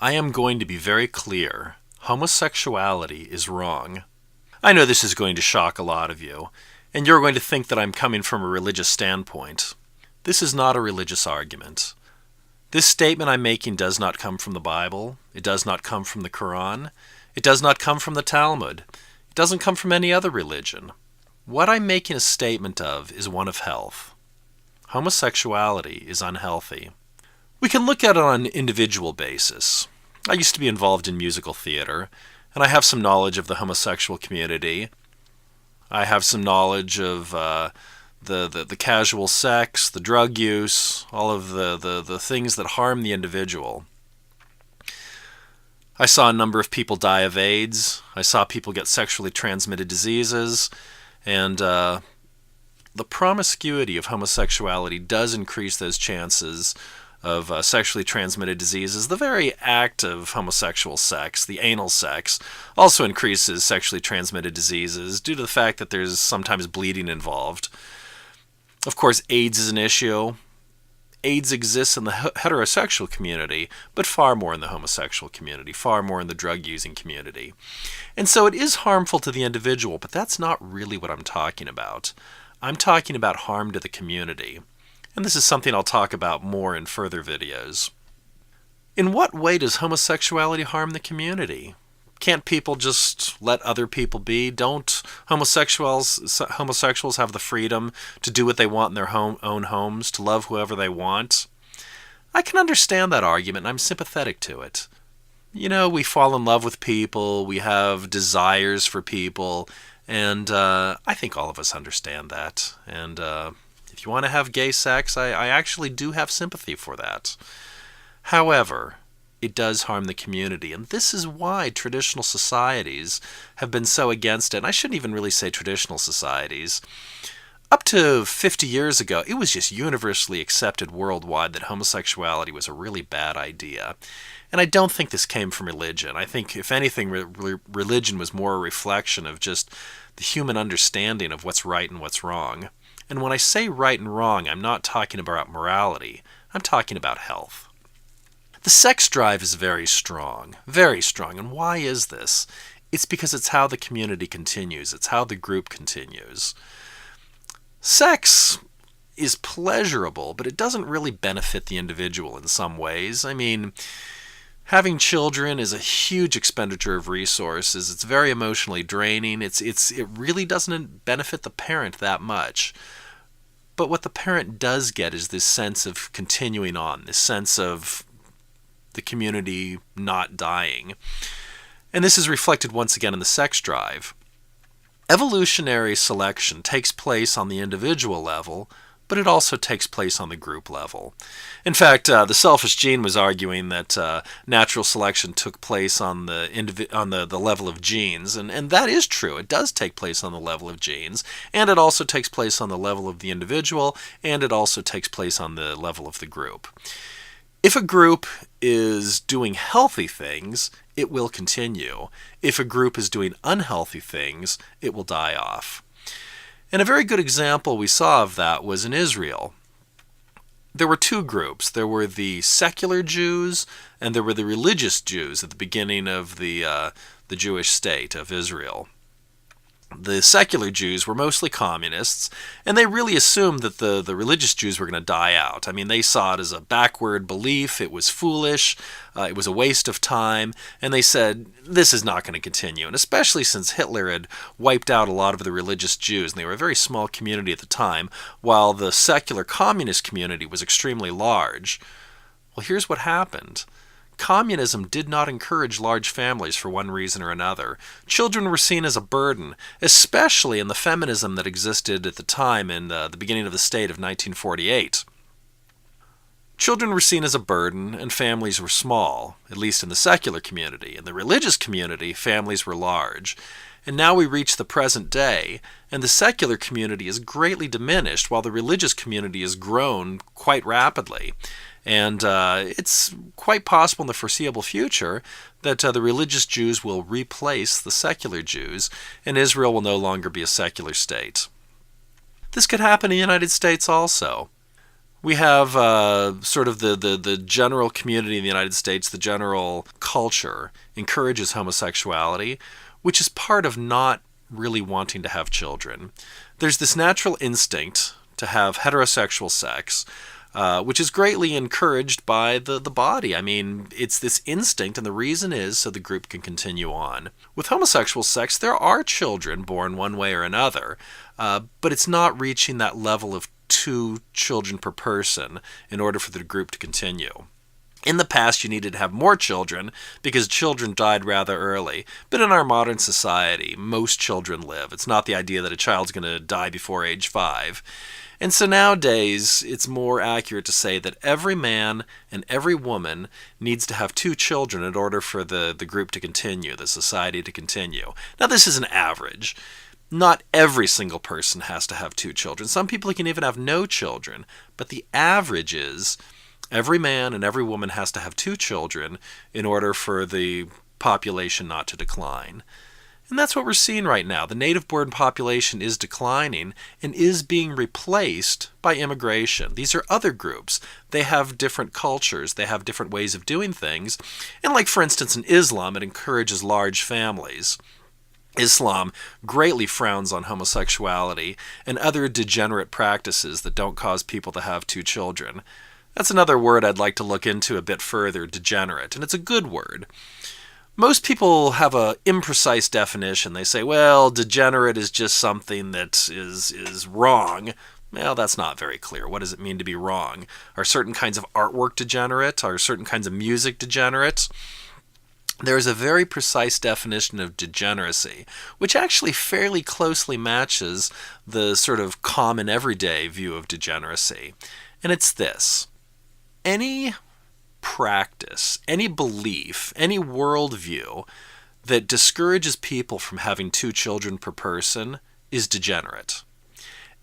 I am going to be very clear. Homosexuality is wrong. I know this is going to shock a lot of you, and you're going to think that I'm coming from a religious standpoint. This is not a religious argument. This statement I'm making does not come from the Bible. It does not come from the Quran. It does not come from the Talmud. It doesn't come from any other religion. What I'm making a statement of is one of health. Homosexuality is unhealthy. We can look at it on an individual basis. I used to be involved in musical theater, and I have some knowledge of the homosexual community. I have some knowledge of the casual sex, the drug use, all of the things that harm the individual. I saw a number of people die of AIDS. I saw people get sexually transmitted diseases, and the promiscuity of homosexuality does increase those chances of sexually transmitted diseases. The very act of homosexual sex, the anal sex, also increases sexually transmitted diseases due to the fact that there's sometimes bleeding involved. Of course, AIDS is an issue. AIDS exists in the heterosexual community, but far more in the homosexual community, far more in the drug-using community. And so it is harmful to the individual, but that's not really what I'm talking about. I'm talking about harm to the community. And this is something I'll talk about more in further videos. In what way does homosexuality harm the community? Can't people just let other people be? Don't homosexuals have the freedom to do what they want in their own homes, to love whoever they want? I can understand that argument, and I'm sympathetic to it. You know, we fall in love with people, we have desires for people, and I think all of us understand that. And if you want to have gay sex, I actually do have sympathy for that. However, it does harm the community, and this is why traditional societies have been so against it. And I shouldn't even really say traditional societies. Up to 50 years ago, it was just universally accepted worldwide that homosexuality was a really bad idea. And I don't think this came from religion. I think, if anything, religion was more a reflection of just the human understanding of what's right and what's wrong. And when I say right and wrong, I'm not talking about morality. I'm talking about health. The sex drive is very strong. And why is this? It's because it's how the community continues. It's how the group continues. Sex is pleasurable, but it doesn't really benefit the individual in some ways. I mean, having children is a huge expenditure of resources. It's very emotionally draining. It really doesn't benefit the parent that much. But what the parent does get is this sense of continuing on, this sense of the community not dying. And this is reflected once again in the sex drive. Evolutionary selection takes place on the individual level, but it also takes place on the group level. In fact, the selfish gene was arguing that natural selection took place on the level of genes, and that is true. It does take place on the level of genes, and it also takes place on the level of the individual, and it also takes place on the level of the group. If a group is doing healthy things, it will continue. If a group is doing unhealthy things, it will die off. And a very good example we saw of that was in Israel. There were two groups. There were the secular Jews and there were the religious Jews at the beginning of the Jewish state of Israel. The secular Jews were mostly communists, and they really assumed that the religious Jews were going to die out. I mean, they saw it as a backward belief. It was foolish. It was a waste of time. And they said, this is not going to continue. And especially since Hitler had wiped out a lot of the religious Jews, and they were a very small community at the time, while the secular communist community was extremely large. Well, here's what happened. Communism did not encourage large families for one reason or another. Children were seen as a burden, especially in the feminism that existed at the time in the beginning of the state of 1948. Children were seen as a burden, and families were small, at least in the secular community. In the religious community, families were large. And now we reach the present day, and the secular community is greatly diminished, while the religious community has grown quite rapidly. And it's quite possible in the foreseeable future that the religious Jews will replace the secular Jews, and Israel will no longer be a secular state. This could happen in the United States also. We have sort of the general community in the United States, the general culture encourages homosexuality, which is part of not really wanting to have children. There's this natural instinct to have heterosexual sex, which is greatly encouraged by the body. I mean, it's this instinct, and the reason is so the group can continue on. With homosexual sex, there are children born one way or another, but it's not reaching that level of 2 children per person in order for the group to continue. In the past, you needed to have more children because children died rather early. But in our modern society, most children live. It's not the idea that a child's going to die before age 5. And so nowadays, it's more accurate to say that every man and every woman needs to have 2 children in order for the group to continue, the society to continue. Now, this is an average. Not every single person has to have 2 children. Some people can even have no children. But the average is every man and every woman has to have 2 children in order for the population not to decline. And that's what we're seeing right now. The native-born population is declining and is being replaced by immigration. These are other groups. They have different cultures. They have different ways of doing things. And like, for instance, in Islam, it encourages large families. Islam greatly frowns on homosexuality and other degenerate practices that don't cause people to have 2 children. That's another word I'd like to look into a bit further, degenerate, and it's a good word. Most people have an imprecise definition. They say, well, degenerate is just something that is wrong. Well, that's not very clear. What does it mean to be wrong? Are certain kinds of artwork degenerate? Are certain kinds of music degenerate? There is a very precise definition of degeneracy, which actually fairly closely matches the sort of common everyday view of degeneracy. And it's this. Any practice, any belief, any worldview that discourages people from having 2 children per person is degenerate.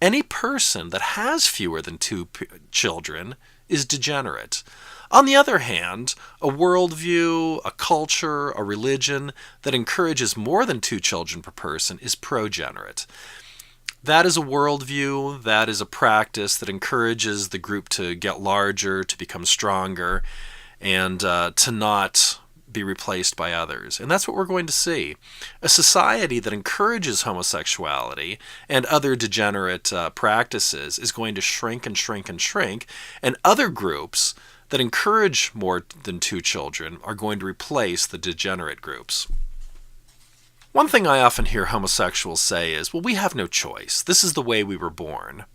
Any person that has fewer than 2 children is degenerate. On the other hand, a worldview, a culture, a religion that encourages more than 2 children per person is progenerate. That is a worldview, that is a practice that encourages the group to get larger, to become stronger, and to not be replaced by others. And that's what we're going to see. A society that encourages homosexuality and other degenerate practices is going to shrink and shrink and shrink, and other groups that encourage more than 2 children are going to replace the degenerate groups. One thing I often hear homosexuals say is, well, we have no choice. This is the way we were born.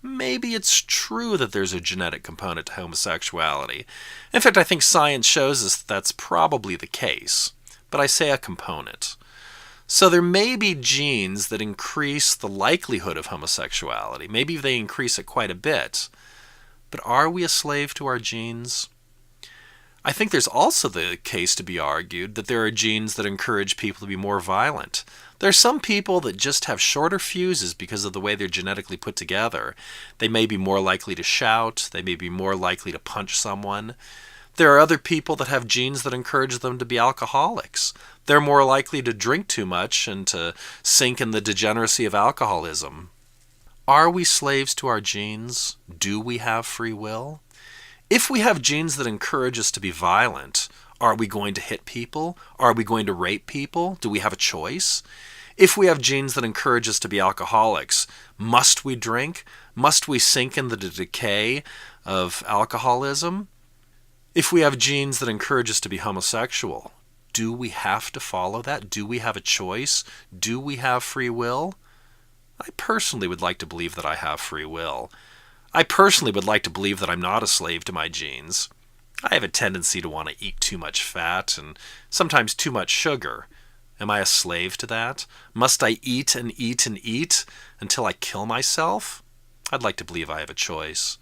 Maybe it's true that there's a genetic component to homosexuality. In fact, I think science shows us that's probably the case. But I say a component. So there may be genes that increase the likelihood of homosexuality. Maybe they increase it quite a bit. But are we a slave to our genes? I think there's also the case to be argued that there are genes that encourage people to be more violent. There are some people that just have shorter fuses because of the way they're genetically put together. They may be more likely to shout. They may be more likely to punch someone. There are other people that have genes that encourage them to be alcoholics. They're more likely to drink too much and to sink in the degeneracy of alcoholism. Are we slaves to our genes? Do we have free will? If we have genes that encourage us to be violent, are we going to hit people? Are we going to rape people? Do we have a choice? If we have genes that encourage us to be alcoholics, must we drink? Must we sink in the decay of alcoholism? If we have genes that encourage us to be homosexual, do we have to follow that? Do we have a choice? Do we have free will? I personally would like to believe that I have free will. I personally would like to believe that I'm not a slave to my genes. I have a tendency to want to eat too much fat and sometimes too much sugar. Am I a slave to that? Must I eat and eat and eat until I kill myself? I'd like to believe I have a choice.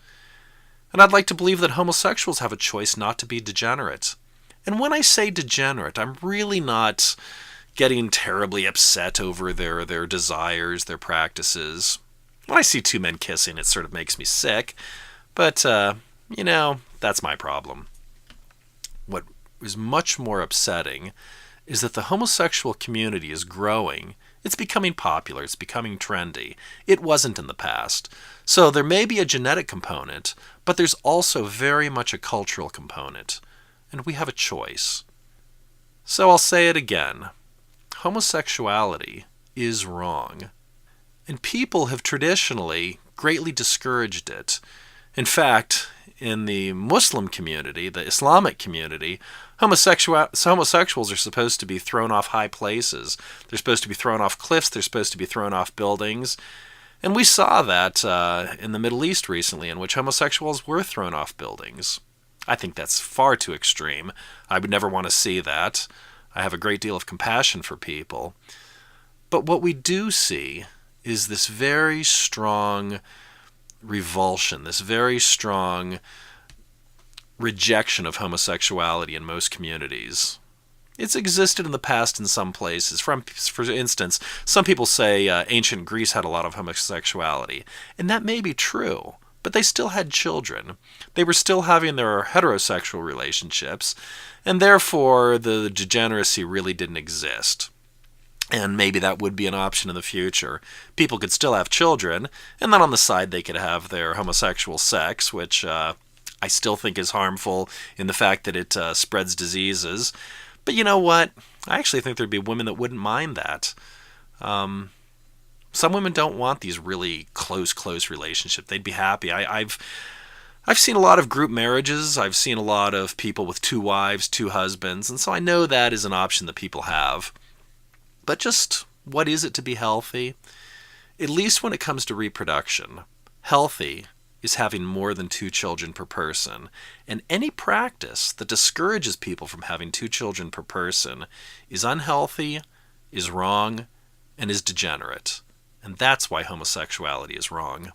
And I'd like to believe that homosexuals have a choice not to be degenerate. And when I say degenerate, I'm really not getting terribly upset over their desires, their practices. When I see 2 men kissing, it sort of makes me sick. But, that's my problem. What is much more upsetting is that the homosexual community is growing. It's becoming popular. It's becoming trendy. It wasn't in the past. So there may be a genetic component, but there's also very much a cultural component. And we have a choice. So I'll say it again. Homosexuality is wrong. And people have traditionally greatly discouraged it. In fact, in the Muslim community, the Islamic community, homosexuals are supposed to be thrown off high places. They're supposed to be thrown off cliffs. They're supposed to be thrown off buildings. And we saw that in the Middle East recently, in which homosexuals were thrown off buildings. I think that's far too extreme. I would never want to see that. I have a great deal of compassion for people. But what we do see is this very strong revulsion, this very strong rejection of homosexuality in most communities. It's existed in the past in some places. For instance, some people say ancient Greece had a lot of homosexuality, and that may be true, but they still had children. They were still having their heterosexual relationships, and therefore the degeneracy really didn't exist. And maybe that would be an option in the future. People could still have children, and then on the side they could have their homosexual sex, which I still think is harmful in the fact that it spreads diseases. But you know what? I actually think there'd be women that wouldn't mind that. Some women don't want these really close relationships. They'd be happy. I've seen a lot of group marriages. I've seen a lot of people with 2 wives, 2 husbands, and so I know that is an option that people have. But just what is it to be healthy? At least when it comes to reproduction, healthy is having more than 2 children per person. And any practice that discourages people from having 2 children per person is unhealthy, is wrong, and is degenerate. And that's why homosexuality is wrong.